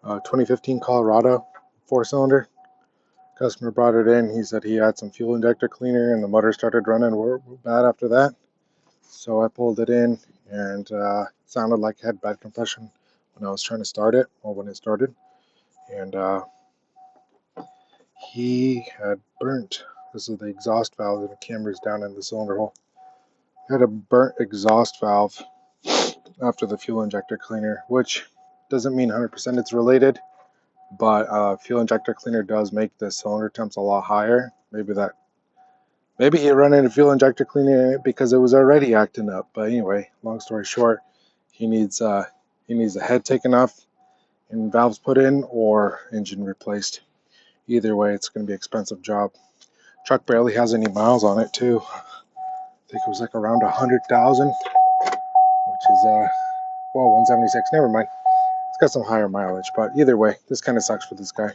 2015 Colorado 4-cylinder. Customer brought it in. He said he had some fuel injector cleaner and the motor started running bad after that. So I pulled it in and it sounded like it had bad compression when I was trying to start it, or when it started. And he had burnt, this is the exhaust valve, and the camera's down in the cylinder hole. He had a burnt exhaust valve after the fuel injector cleaner, which doesn't mean 100% it's related, but fuel injector cleaner does make the cylinder temps a lot higher. Maybe he ran into fuel injector cleaner in it because it was already acting up. But anyway, long story short, he needs the head taken off and valves put in, or engine replaced. Either way, it's going to be an expensive job. Truck barely has any miles on it too. I think it was like around 100,000, which is 176. Never mind. It's got some higher mileage, but either way, this kind of sucks for this guy.